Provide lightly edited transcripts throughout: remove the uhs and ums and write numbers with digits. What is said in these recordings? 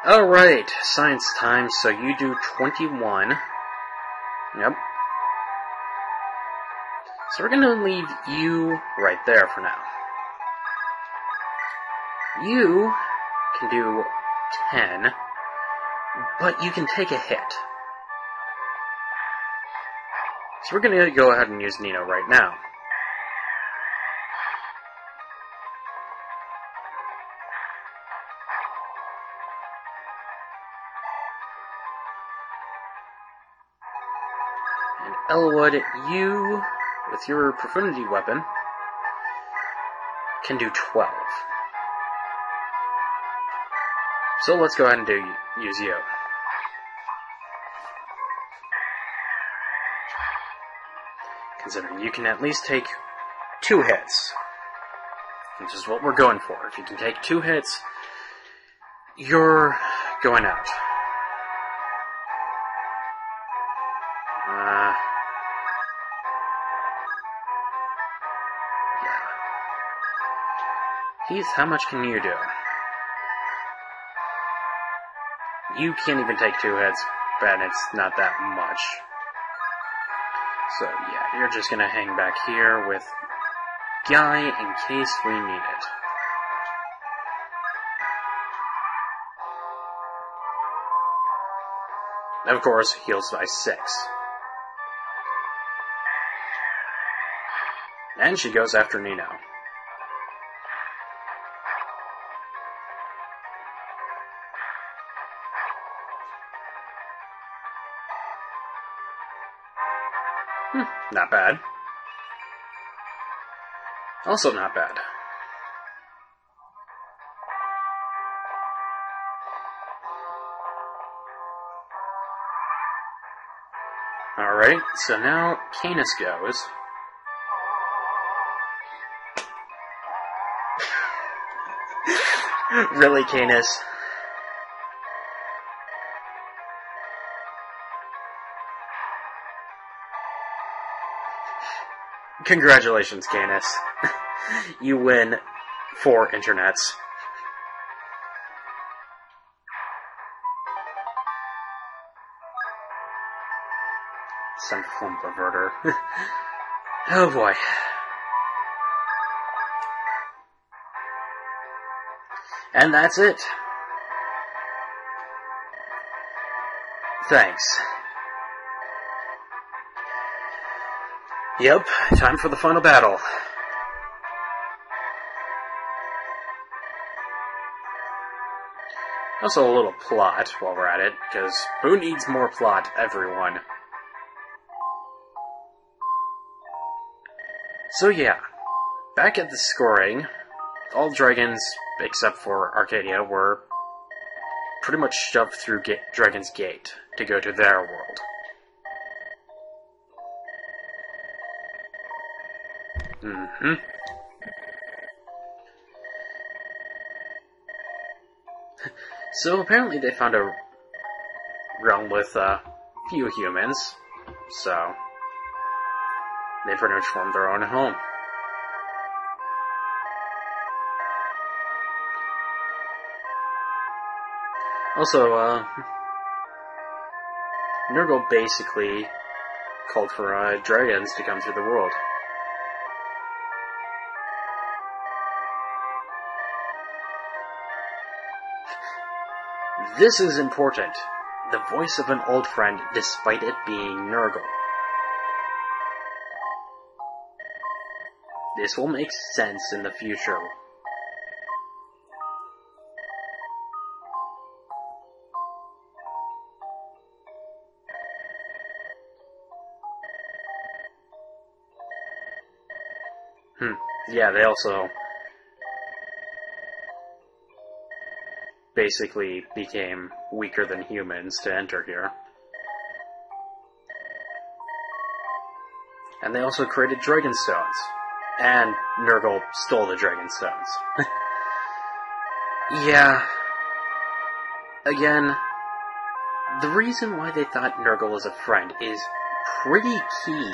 Alright, science time, so you do 21. Yep. So we're gonna leave you right there for now. You can do 10, but you can take a hit. So we're gonna go ahead and use Nino right now. And Elwood, you, with your Profundity weapon, can do 12. So let's go ahead and use you. Considering you can at least take 2 hits, which is what we're going for. If you can take 2 hits, you're going out. Yeah. Heath, how much can you do? You can't even take 2 hits, but it's not that much. So, yeah, you're just gonna hang back here with Guy in case we need it. Of course, heals by 6. And she goes after Nino. Not bad. Also not bad. Alright, so now Canis goes. Really, Canis? Congratulations, Canis. You win 4 internets. Some form perverter. Oh boy. And that's it. Thanks. Yep, time for the final battle. Also a little plot while we're at it, because who needs more plot, everyone? So yeah, back at the scoring, all dragons, except for Arcadia, were pretty much shoved through Dragon's Gate to go to their world. So apparently they found a realm with a few humans, so they pretty much formed their own home. Also, Nurgle basically called for dragons to come through the world. This is important. The voice of an old friend, despite it being Nurgle. This will make sense in the future. Yeah, they also basically became weaker than humans to enter here. And they also created Dragon Stones. And Nurgle stole the Dragon Stones. Yeah. Again, the reason why they thought Nurgle was a friend is pretty key.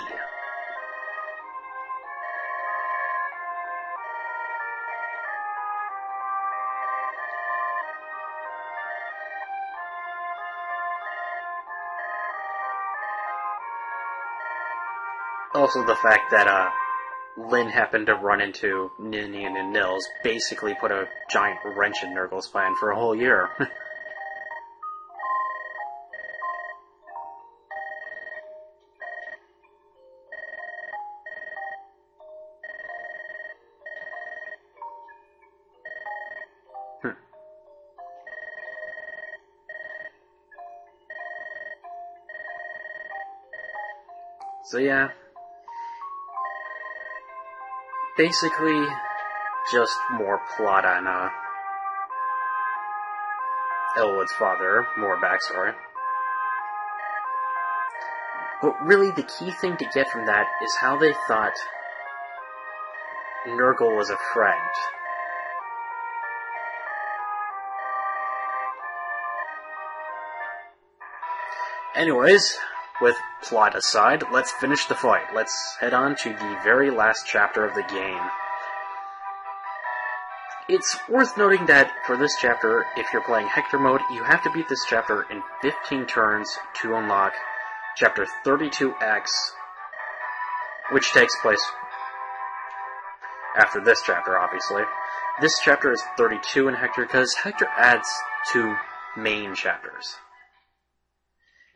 Also, the fact that Lynn happened to run into Ninian and Nils basically put a giant wrench in Nurgle's plan for a whole year. So yeah, basically just more plot on Elwood's father, more backstory. But really the key thing to get from that is how they thought Nurgle was a friend. Anyways, with plot aside, let's finish the fight. Let's head on to the very last chapter of the game. It's worth noting that for this chapter, if you're playing Hector mode, you have to beat this chapter in 15 turns to unlock Chapter 32X, which takes place after this chapter, obviously. This chapter is 32 in Hector because Hector adds 2 main chapters.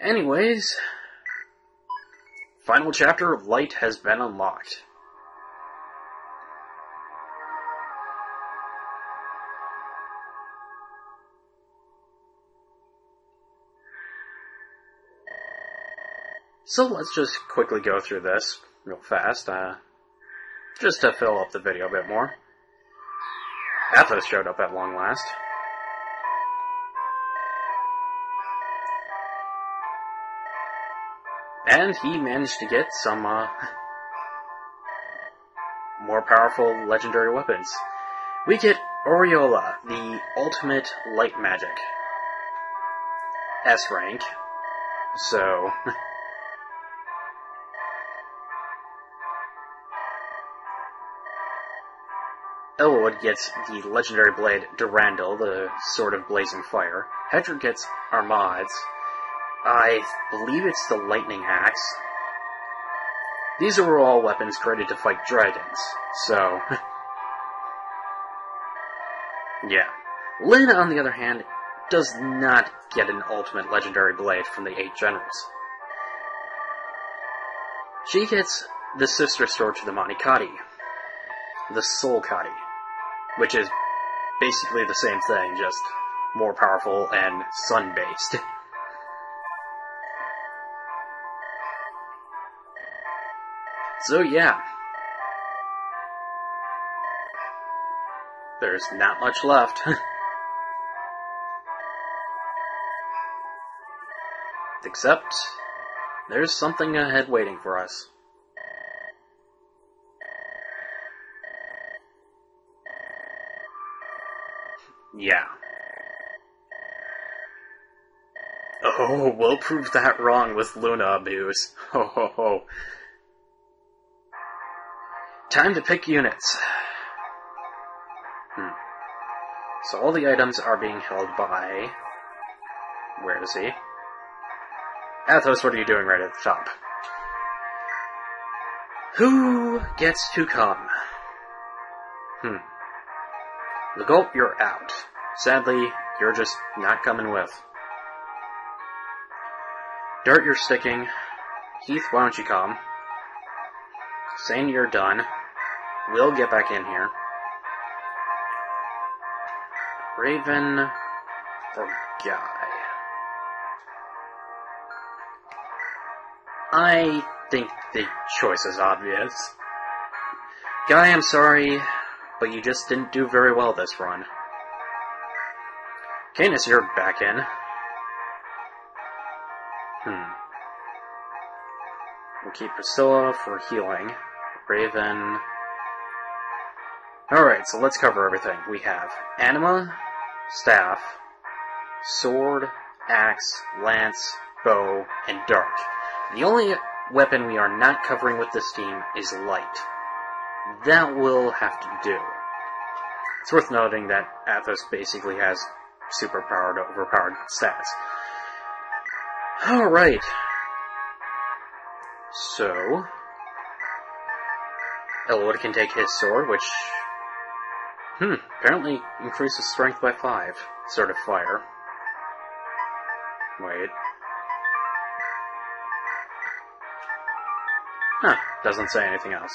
Anyways, final chapter of Light has been unlocked. So let's just quickly go through this real fast, just to fill up the video a bit more. Athos showed up at long last. And he managed to get some more powerful legendary weapons. We get Aureola, the ultimate light magic. S rank. So... Elwood gets the legendary blade Durandal, the Sword of Blazing Fire. Hector gets Armades. I believe it's the Lightning Axe. These are all weapons created to fight dragons, so... yeah. Lynn, on the other hand, does not get an ultimate legendary blade from the 8 generals. She gets the sister sword to the Monicati, the Soul Cati, which is basically the same thing, just more powerful and sun-based. So yeah, there's not much left. Except, there's something ahead waiting for us. Yeah. Oh, we'll prove that wrong with Luna abuse. Ho ho ho. Time to pick units. So all the items are being held by... where is he? Athos, what are you doing right at the top? Who gets to come? The Gulp, you're out. Sadly, you're just not coming with. Dart, you're sticking. Heath, why don't you come? Sane, you're done. We'll get back in here. Raven or Guy? I think the choice is obvious. Guy, I'm sorry, but you just didn't do very well this run. Canis, you're back in. We'll keep Priscilla for healing. Raven... Alright, so let's cover everything. We have Anima, Staff, Sword, Axe, Lance, Bow, and Dart. The only weapon we are not covering with this team is Light. That will have to do. It's worth noting that Athos basically has superpowered to overpowered stats. Alright. So, Elwood can take his sword, which... apparently increases strength by 5. Sort of fire. Wait. Doesn't say anything else.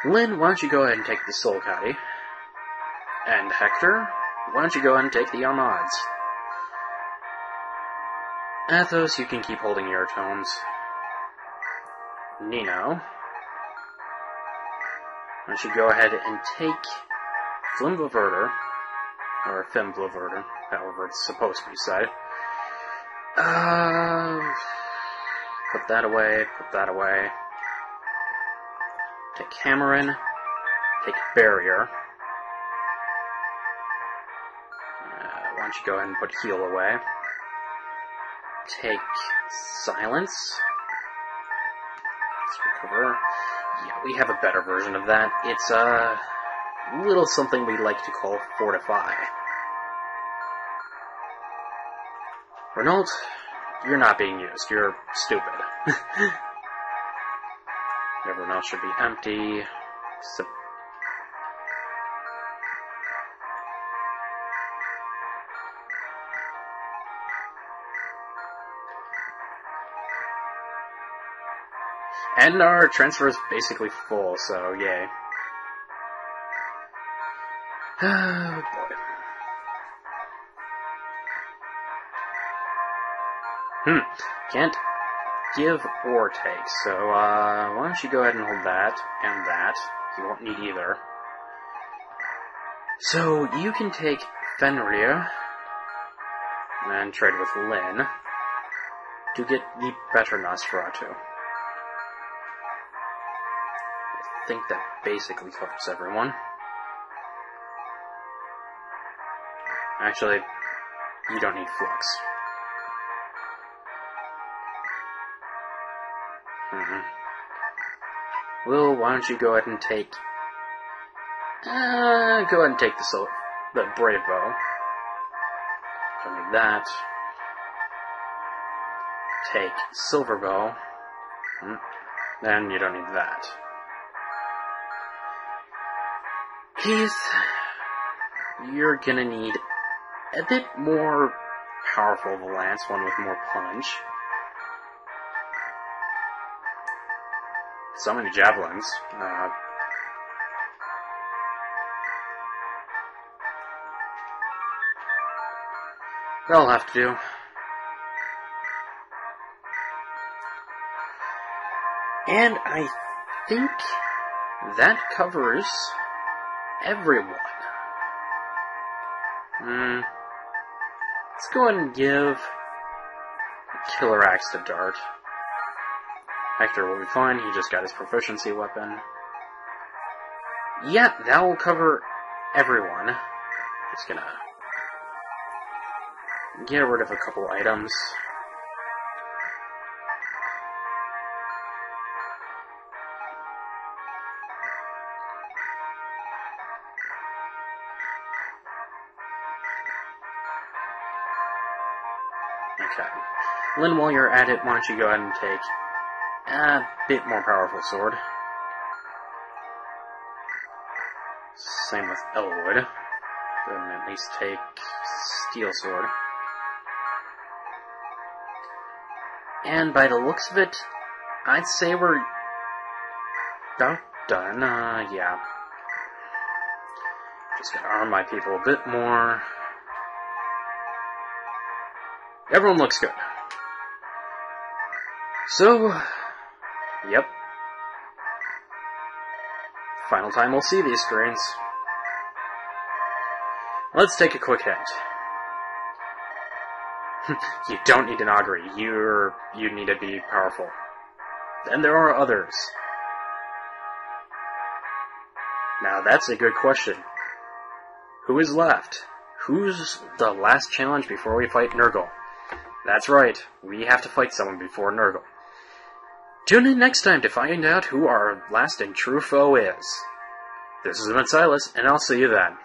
Lynn, why don't you go ahead and take the Soul Cuddy? And Hector, why don't you go ahead and take the Almods? Athos, you can keep holding your tomes. Nino, why don't you go ahead and take Flimblaverter, or Fimblaverter, however it's supposed to be said. Put that away, put that away. Take Cameron, take Barrier. Why don't you go ahead and put Heal away. Take Silence. Let's recover. Yeah, we have a better version of that. It's a little something we like to call Fortify. Renault, you're not being used. You're stupid. Everyone else should be empty. And our transfer is basically full, so yay. Oh boy. Can't give or take, so why don't you go ahead and hold that, and that. You won't need either. So you can take Fenrir, and trade with Lynn, to get the better Nosferatu. I think that basically covers everyone. Actually, you don't need Flux. Will, why don't you go ahead and take... go ahead and take the Brave Bow. Don't need that. Take Silver Bow. Then you don't need that. Keith, you're gonna need a bit more powerful of a lance, one with more punch. So many javelins. That'll have to do. And I think that covers everyone. Let's go ahead and give Killer Axe to Dart. Hector will be fine, he just got his proficiency weapon. Yeah, that will cover everyone. Just gonna get rid of a couple items. Okay. Lynn, while you're at it, why don't you go ahead and take a bit more powerful sword. Same with Elwood. Then at least take Steel Sword. And by the looks of it, I'd say we're about done. Yeah. Just gotta arm my people a bit more. Everyone looks good. So, yep. Final time we'll see these screens. Let's take a quick hint. You don't need an augury. You need to be powerful. And there are others. Now that's a good question. Who is left? Who's the last challenge before we fight Nurgle? That's right, we have to fight someone before Nurgle. Tune in next time to find out who our last and true foe is. This has been Silas, and I'll see you then.